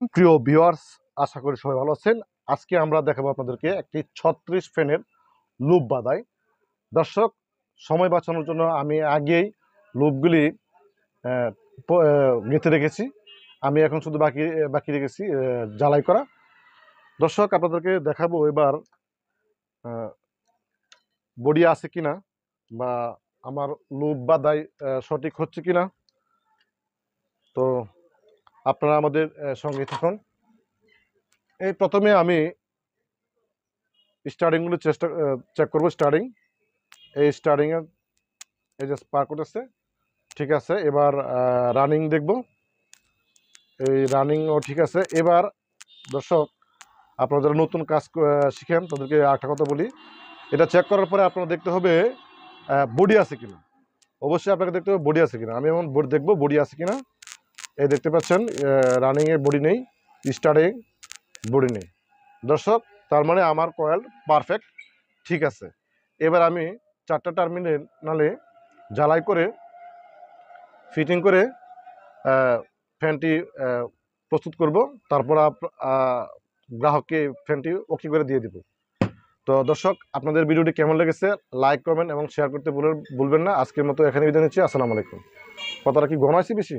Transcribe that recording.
প্রিয় ভিউয়ার্স, আশা করি সবাই ভালো আছেন। আজকে আমরা দেখাবো আপনাদেরকে একটি 36 ফ্যানের লুপ বাঁধাই। দর্শক, সময় বাঁচানোর জন্য আমি আগেই লুপগুলি গেঁথে রেখেছি। আমি এখন শুধু বাকি বাকি রেখেছি জ্বালাই করা। দর্শক, আপনাদেরকে দেখাবো এবার বডি আছে কিনা বা আমার লুপ বাঁধাই সঠিক হচ্ছে কিনা। তো আপনারা আমাদের সঙ্গে থাকুন। এই প্রথমে আমি স্টার্টিংগুলো চেক করবো। এই স্টার্টিংয়ে এই যে স্পার্ক উঠেছে, ঠিক আছে। এবার রানিং দেখব, এই রানিংও ঠিক আছে। এবার দর্শক, আপনারা যারা নতুন কাজ শিখেন তাদেরকে একটা কথা বলি, এটা চেক করার পরে আপনারা দেখতে হবে বডি আছে কিনা। অবশ্যই আপনাকে দেখতে হবে বডি আছে কিনা। আমি এমন দেখবো বডি আছে কিনা। এই দেখতে পাচ্ছেন রানিংয়ে বডি নেই, স্টার্টিং বডি নেই। দর্শক, তার মানে আমার কয়েল পারফেক্ট ঠিক আছে। এবার আমি 4টা টার্মিনালে জ্বালাই করে ফিটিং করে ফ্যানটি প্রস্তুত করব। তারপর গ্রাহককে ফ্যানটি ওকে করে দিয়ে দিব। তো দর্শক, আপনাদের ভিডিওটি কেমন লেগেছে লাইক, কমেন্ট এবং শেয়ার করতে ভুলবেন না। আজকের মতো এখানে বিদায় নিচ্ছি। আসসালামু আলাইকুম। কথাটা কি ঘন আছে বেশি?